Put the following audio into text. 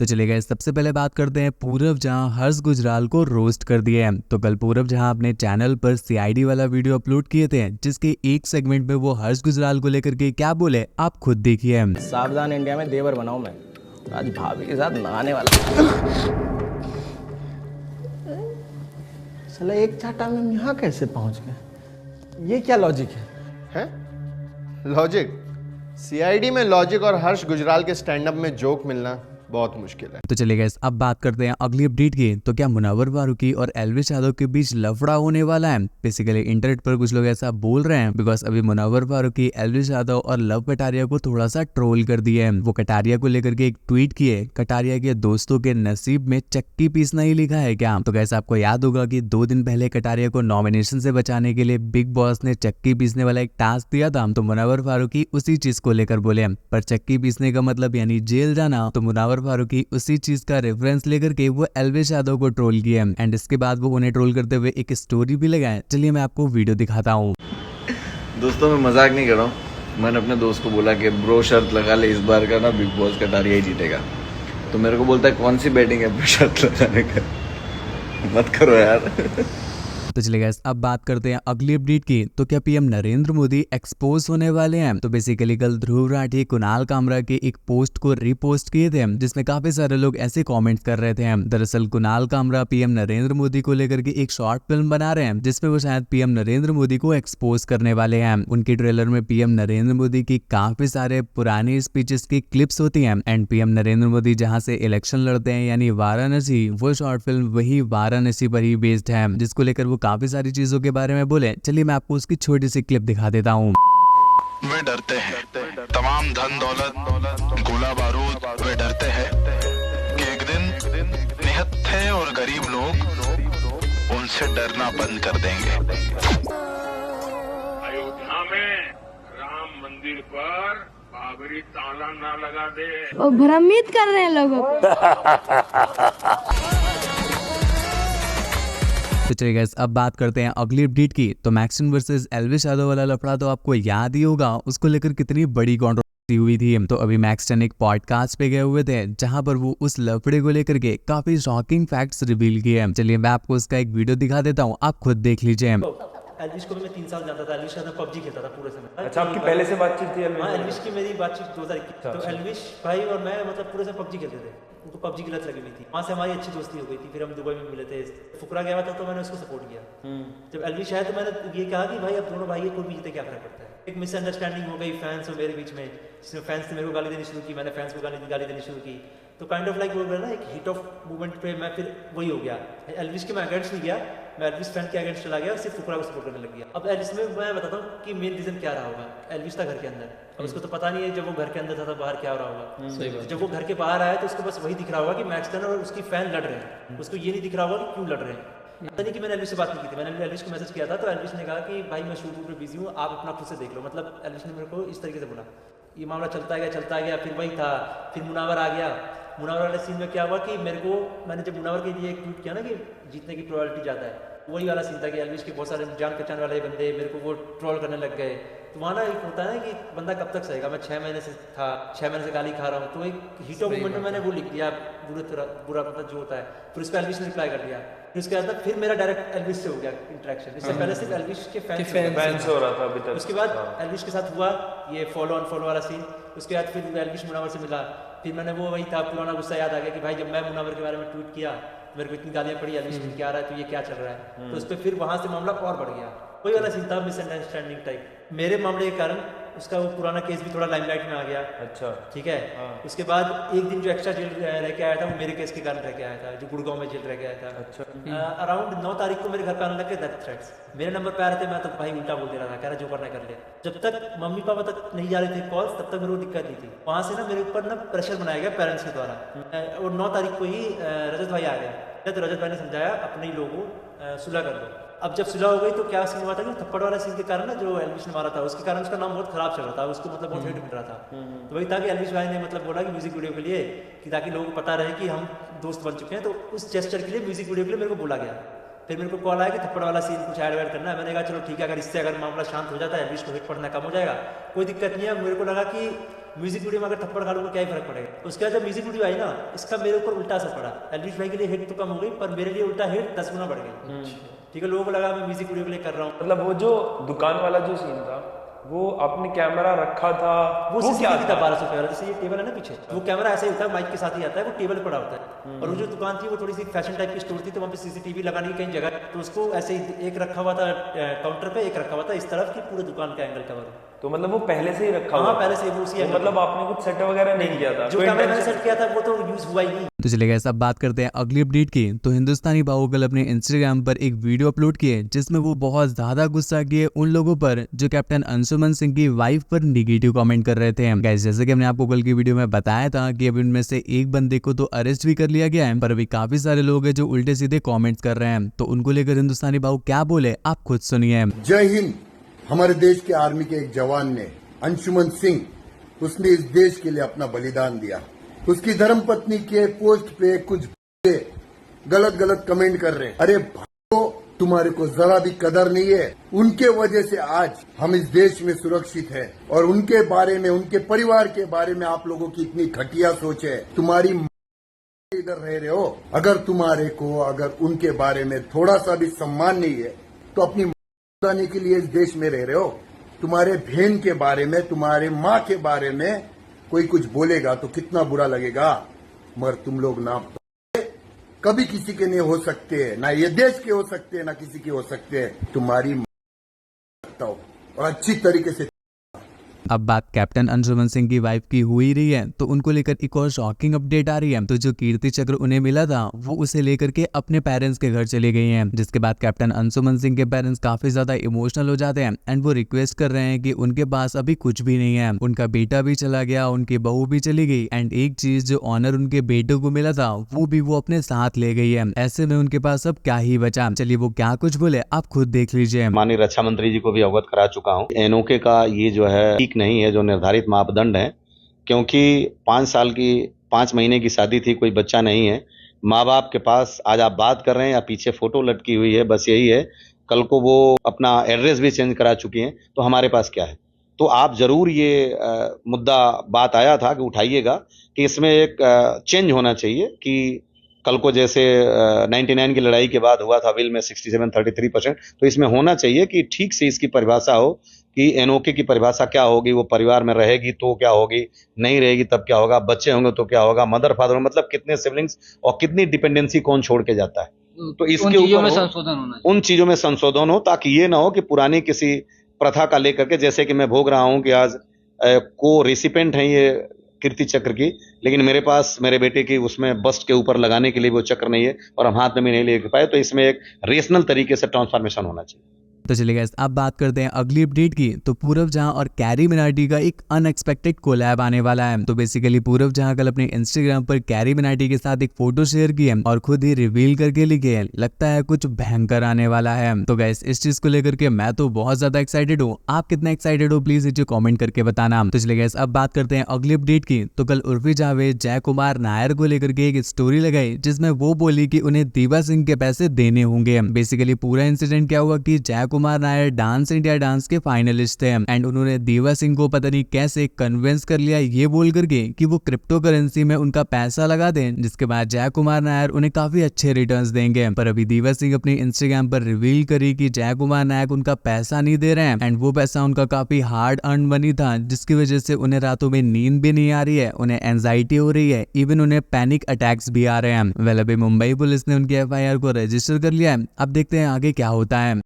तो चलिए सबसे पहले बात करते हैं पूरव जहां हर्ष गुजराल को रोस्ट कर दिए हैं। तो कल पूरव जहां अपने चैनल पर सीआईडी वाला वीडियो अपलोड किए थे, जिसके एक सेगमेंट में वो हर्ष गुजराल को लेकर के क्या बोले आप खुद देखिए। सावधान इंडिया में देवर बनाऊं मैं, आज भाभी के साथ नहाने वाला। साला एक चाटा में हम यहाँ कैसे पहुंच गए? ये क्या लॉजिक है? लॉजिक? सीआईडी में लॉजिक और हर्ष गुजराल के स्टैंड अप में जोक मिलना बहुत मुश्किल है। तो चलिए अब बात करते हैं अगली अपडेट की। तो क्या मुनव्वर फारूकी और एल्विश यादव के बीच लफड़ा होने वाला है? बेसिकली इंटरनेट पर कुछ लोग ऐसा बोल रहे हैं बिकॉज अभी मुनव्वर फारूकी, एल्विश यादव और लव कटारिया को थोड़ा सा ट्रोल कर दिए हैं। वो कटारिया को लेकर के एक ट्वीट किए, कटारिया के दोस्तों के नसीब में चक्की पीसना ही लिखा है क्या? तो कैसे आपको याद होगा कि 2 दिन पहले कटारिया को नॉमिनेशन से बचाने के लिए बिग बॉस ने चक्की पीसने वाला एक टास्क दिया था। तो मुनव्वर फारूकी उसी चीज को लेकर बोले, पर चक्की पीसने का मतलब यानी जेल जाना। तो मुनव्वर फारूकी उसी चीज का रेफरेंस लेकर के वो एल्विश यादव को ट्रोल किया एंड इसके बाद वो उन्हें ट्रोल करते हुए एक स्टोरी भी लगाए। चलिए मैं आपको वीडियो दिखाता हूँ। दोस्तों मैं मजाक नहीं कर रहा हूँ। मैंने अपने दोस्त को बोला कि ब्रो शर्त लगा ले, इस बार का ना बिग बॉस कटारिया ही जीतेगा। तो मेरे को बोलता है कौन सी बैटिंग है शर्त लगाने का, मत करो यार। तो चलिए अब बात करते हैं अगली अपडेट की। तो क्या पीएम नरेंद्र मोदी एक्सपोज होने वाले हैं? तो बेसिकली कल ध्रुव राठी कुणाल कामरा के एक पोस्ट को रीपोस्ट किए थे, जिसमें काफी सारे लोग ऐसे कमेंट्स कर रहे थे। दरअसल कुणाल कामरा पीएम नरेंद्र मोदी को लेकर के एक शॉर्ट फिल्म बना रहे हैं, जिसमें वो शायद पीएम नरेंद्र मोदी को एक्सपोज करने वाले हैं। उनके ट्रेलर में पीएम नरेंद्र मोदी की काफी सारे पुरानी स्पीचेस की क्लिप्स होती हैं एंड पीएम नरेंद्र मोदी जहां से इलेक्शन लड़ते हैं यानी वाराणसी, वो शॉर्ट फिल्म वही वाराणसी पर ही बेस्ड है, जिसको लेकर वो काफी सारी चीजों के बारे में बोले। चलिए मैं आपको उसकी छोटी सी क्लिप दिखा देता हूँ। वे डरते हैं तमाम धन दौलत गोला बारूद, वे डरते हैं कि एक दिन निहत्थे और गरीब लोग उनसे डरना बंद कर देंगे। अयोध्या में राम मंदिर पर बाबरी ताला ना लगा दे। वो भ्रमित कर रहे हैं लोगों को। तो चलिए अब बात करते हैं अगली अपडेट की। तो मैक्सन वर्सेस एल्विश यादव वाला लफड़ा तो आपको याद ही होगा, उसको लेकर कितनी बड़ी कंट्रोवर्सी हुई थी। तो अभी मैक्सन एक पॉडकास्ट पे गए हुए थे जहां पर वो उस लफड़े को लेकर के काफी शॉकिंग फैक्ट्स रिवील किए। चलिए मैं आपको उसका एक वीडियो दिखा देता हूँ, आप खुद देख लीजिए। एल्विश को भी मैं 3 साल जानता था। एल्विश साथ पबजी खेलता था पूरे समय। अच्छा, आपकी पहले से बातचीत थी? हाँ, एल्विश की मेरी बातचीत 2021। तो एल्विश भाई और मैं मतलब पूरे समय पबजी खेलते थे। उनको पबजी की लत लगी हुई थी, वहाँ से हमारी अच्छी दोस्ती हो गई थी। फिर हम दुबई में मिले थे, फुकरा गया था तो मैंने उसको सपोर्ट किया। जब एल्विश आया तो मैंने ये कहा कि भाई अब दोनों भाई कोई भी जीते क्या फर्क पड़ता है। एक मिसअंडरस्टैंडिंग हो गई फैंस और मेरे बीच में, जिसमें फैंस ने मेरे को गाली देनी शुरू की, मैंने फैंस को गाली देनी शुरू की। तो काइंड ऑफ लाइक वो ना एक हिट ऑफ मूवमेंट पे मैं फिर वही हो गया। एल्विश के मैं अगेंस्ट नहीं गया, मैं एल्विश फैन के अगेंस्ट चला गया और सिर्फ फुकरा को सपोर्ट करने लग गया। अब एल्विश में मैं बताता हूँ कि मेन रीजन क्या रहा होगा। एल्विश था घर के अंदर, अब उसको तो पता नहीं है जब वो घर के अंदर था तो बाहर क्या हो रहा होगा। जब वो घर के बाहर आया तो उसको बस वही दिख रहा होगा कि मैक्सन और उसकी फैन लड़ रहे हैं। उसको ये नहीं दिख रहा होगा कि क्यों लड़ रहे हैं। पता नहीं कि मैंने एल्विश से बात नहीं की थी। मैंने एल्विश को मैसेज किया था तो एल्विश ने कहा कि भाई मैं शूट पे बिजी हूँ, आप अपना खुद से देख लो। मतलब एल्विश ने मेरे को इस तरीके से बोला। ये मामला चलता गया। फिर वही था, फिर मुनावर आ गया। मुनावर वाले सीन में क्या हुआ कि मैंने जब मुनावर के लिए एक ट्वीट किया ना कि जीतने की प्रोबेबिलिटी ज़्यादा है, वही वाला सीन था कि एल्विश के बहुत सारे जान पहचान वाले बंदे मेरे को वो ट्रोल करने लग गए। तो वहाँ ना एक होता है ना कि बंदा कब तक सहेगा। मैं 6 महीने से था, 6 महीने से गाली खा रहा हूँ। तो एक हिट ऑफ मोमेंट में मैंने वो लिख दिया बुरा मतलब जो होता है। फिर उस पर एल्विश ने रिप्लाई कर दिया। फिर उसके बाद फिर मेरा डायरेक्ट एल्विश से हो गया इंटरेक्शन। इससे पहले सिर्फ एल्विश के फैंस हो रहा था अभी तक। उसके बाद एल्विश के साथ हुआ ये फॉलो अनफॉलो वाला सीन। उसके बाद फिर एल्विश मुनावर से मिला। फिर मैंने वो वही था पुराना गुस्सा याद आ गया कि भाई जब मैं मुनावर के बारे में ट्वीट किया मेरे को इतनी गालियाँ पड़ी, एल्विश क्या रहा है, तो ये क्या चल रहा है। तो उस पर फिर वहाँ से मामला और बढ़ गया। वही वाला सीन था मिसअंडरस्टैंडिंग टाइप। मेरे मामले के कारण उसका वो पुराना केस भी थोड़ा लाइमलाइट में आ गया। अच्छा, ठीक है। उसके बाद एक दिन जो एक्स्ट्रा जेल रह के आया था वो मेरे केस के कारण रह के आया था, जो गुड़गांव में जेल रह के आया था। अच्छा। अराउंड 9 तारीख को मेरे घर पे आने लगे डेथ थ्रेट्स। मेरे नंबर पे आ रहे थे, मैं तो भाई उल्टा बोल दे रहा था, कह रहा जो करना कर ले। जब तक मम्मी पापा तक नहीं जा रहे थे कॉल्स, तब तक मेरे को दिक्कत नहीं थी। वहाँ से ना मेरे ऊपर ना प्रेशर बनाया गया पेरेंट्स के द्वारा। और 9 तारीख को ही रजत भाई आ गया। तो रजत भाई ने समझाया अपने ही लोगों सुलह कर दो। अब जब सुलह हो गई तो क्या सीन हुआ था कि थप्पड़ वाला सीन के कारण ना जो एल्विश ने मारा था उसके कारण उसका नाम बहुत खराब चल रहा था, उसको मतलब बहुत हेट मिल रहा था। तो वही था कि एल्विश भाई ने मतलब बोला कि म्यूजिक वीडियो के लिए कि ताकि लोगों को पता रहे कि हम दोस्त बन चुके हैं, तो उस जेस्चर के लिए म्यूजिक वीडियो के लिए मेरे को बोला गया। फिर मेरे को कॉल आया कि थप्पड़ वाला सीन कुछ ऐड वैड करना है। मैंने कहा चलो ठीक है, अगर इससे अगर मामला शांत हो जाता है, एल्विश को हिट पड़ना कम हो जाएगा, कोई दिक्कत नहीं है। मेरे को लगा कि म्यूजिक वीडियो में अगर थप्पड़ खा लूंगा क्या ही फर्क पड़ेगा। उसके बाद जब म्यूजिक वीडियो आई ना, इसका मेरे ऊपर उल्टा असर पड़ा। एल्विश भाई के लिए हिट तो कम हो गई, पर मेरे लिए उल्टा हिट 10 गुना बढ़ गई। ठीक है, लोगों को लगा मैं म्यूजिक वीडियो के लिए कर रहा हूँ। मतलब वो जो दुकान वाला जो सीन था, वो आपने कैमरा रखा था, वो क्या था 1200 वाला, जैसे ये टेबल है ना पीछे, वो कैमरा ऐसे ही होता है, माइक के साथ ही आता है, वो टेबल पड़ा होता है। और वो जो दुकान थी वो थोड़ी सी फैशन टाइप की स्टोर थी, तो वहाँ पे सीसीटीवी लगाने की कहीं जगह, तो उसको ऐसे ही एक रखा हुआ था काउंटर पे, एक रखा हुआ था इस तरफ की, पूरे दुकान का एंगल कवर। तो मतलब वो पहले से ही रखा हुआ? हाँ, पहले से वो उसी, मतलब आपने कुछ सेट वगैरह नहीं किया था? जो कैमरा मैंने सेट किया था वो तो यूज हुआ ही नहीं। तो चलिए गाइस, अब बात करते हैं अगली अपडेट की। तो हिंदुस्तानी बाहुबली अपने इंस्टाग्राम पर एक वीडियो अपलोड किए जिसमें वो बहुत ज्यादा गुस्सा किए उन लोगों पर जो कैप्टन अंशुमन सिंह की वाइफ पर निगेटिव कमेंट कर रहे थे। गाइस, जैसे कि हमने आपको कल की वीडियो में बताया था कि अभी उनमें से एक बंदे को तो अरेस्ट भी कर लिया गया है, पर अभी काफी सारे लोग हैं जो उल्टे सीधे कॉमेंट्स कर रहे हैं। तो उनको लेकर हिंदुस्तानी बाहु क्या बोले आप खुद सुनिए। जय हिंद। हमारे देश के आर्मी के एक जवान ने, अंशुमन सिंह, उसने इस देश के लिए अपना बलिदान दिया। उसकी धर्मपत्नी के पोस्ट पे कुछ गलत कमेंट कर रहे हैं। अरे भाइयों, तुम्हारे को जरा भी कदर नहीं है। उनके वजह से आज हम इस देश में सुरक्षित हैं, और उनके बारे में, उनके परिवार के बारे में आप लोगों की इतनी घटिया सोच है। तुम्हारी इधर रह रहे हो, अगर उनके बारे में थोड़ा सा भी सम्मान नहीं है तो अपनी बताने के लिए इस देश में रह रहे हो। तुम्हारे बहन के बारे में, तुम्हारे माँ के बारे में कोई कुछ बोलेगा तो कितना बुरा लगेगा, मगर तुम लोग ना कभी किसी के नहीं हो सकते, ना ये देश के हो सकते, ना किसी के हो सकते। तुम्हारी और अच्छी तरीके से। अब बात कैप्टन अंशुमन सिंह की वाइफ की हो ही रही है, तो उनको लेकर एक और शॉकिंग अपडेट आ रही है। तो जो कीर्ति चक्र उन्हें मिला था वो उसे लेकर के अपने पेरेंट्स के घर चली गई हैं, जिसके बाद कैप्टन अंशुमन सिंह के पेरेंट्स काफी ज्यादा इमोशनल हो जाते हैं एंड वो रिक्वेस्ट कर रहे हैं कि उनके पास अभी कुछ भी नहीं है। उनका बेटा भी चला गया, उनकी बहू भी चली गई एंड एक चीज जो ऑनर उनके बेटे को मिला था वो भी वो अपने साथ ले गई है। ऐसे में उनके पास अब क्या ही बचा। चलिए वो क्या कुछ बोले आप खुद देख लीजिए। माननीय रक्षा मंत्री जी को भी अवगत करा चुका हूँ। एनओके का ये जो है ठीक नहीं है, जो निर्धारित मापदंड है, क्योंकि 5 महीने की शादी थी, कोई बच्चा नहीं है। माँ बाप के पास आज आप बात कर रहे हैं या पीछे फोटो लटकी हुई है, बस यही है। कल को वो अपना एड्रेस भी चेंज करा चुकी हैं, तो हमारे पास क्या है। तो आप जरूर ये मुद्दा बात आया था कि उठाइएगा कि इसमें एक चेंज होना चाहिए कि कल को जैसे 99 की लड़ाई के बाद हुआ था विल में 67-33%, तो इसमें होना चाहिए कि ठीक से इसकी परिभाषा हो कि एनओके की परिभाषा क्या होगी, वो परिवार में रहेगी तो क्या होगी, नहीं रहेगी तब क्या होगा, बच्चे होंगे तो क्या होगा, मदर फादर, मतलब कितने सिबलिंग्स और कितनी डिपेंडेंसी कौन छोड़ के जाता है। तो इसके ऊपर उन चीजों में संशोधन हो, ताकि ये ना हो कि पुरानी किसी प्रथा का लेकर के, जैसे कि मैं भोग रहा हूं कि आज को रेसिपेंट है ये कीर्ति चक्र की, लेकिन मेरे पास मेरे बेटे की उसमें बस्ट के ऊपर लगाने के लिए वो चक्र नहीं है और हम हाथ में भी नहीं ले पाए। तो इसमें एक रेशनल तरीके से ट्रांसफॉर्मेशन होना चाहिए। तो चलिए गाइस, अब बात करते हैं अगली अपडेट की। तो पूरव जहां और कैरी मिनाटी का एक अनएक्सपेक्टेड कोलैब आने वाला है। तो बेसिकली पूरव जहां कल अपने इंस्टाग्राम पर कैरी मिनाटी के साथ एक फोटो शेयर की है और खुद ही रिवील करके लिखे है, लगता है कुछ भयंकर आने वाला है। तो गाइस, इस चीज को लेकर के मैं तो बहुत ज्यादा एक्साइटेड हूँ। आप कितना एक्साइटेड हो प्लीज नीचे कॉमेंट करके बताना। तो चलिए गाइस, अब बात करते हैं अगली अपडेट की। तो कल उर्फी जावेद जय कुमार नायर को लेकर के एक स्टोरी लगाई जिसमें वो बोली कि उन्हें दीवा सिंह के पैसे देने होंगे। बेसिकली पूरा इंसिडेंट क्या हुआ कि जय Kumar Nair dance India dance के फाइनलिस्ट थे एंड उन्होंने दीवा सिंह को पता नहीं कैसे कन्विंस कर लिया ये बोल करके कि वो क्रिप्टो करेंसी में उनका पैसा लगा दें, जिसके बाद जय कुमार नायर उन्हें काफी अच्छे रिटर्न्स देंगे। पर अभी दीवा सिंह अपने इंस्टाग्राम पर रिवील करी कि जय कुमार नायर उनका पैसा नहीं दे रहे हैं एंड वो पैसा उनका काफी हार्ड अर्न मनी था, जिसकी वजह से उन्हें रातों में नींद भी नहीं आ रही है, उन्हें एंजाइटी हो रही है, इवन उन्हें पैनिक अटैक्स भी आ रहे हैं। वेल, अभी मुंबई पुलिस ने उनकी FIR को रजिस्टर कर लिया है। अब देखते हैं आगे क्या होता है।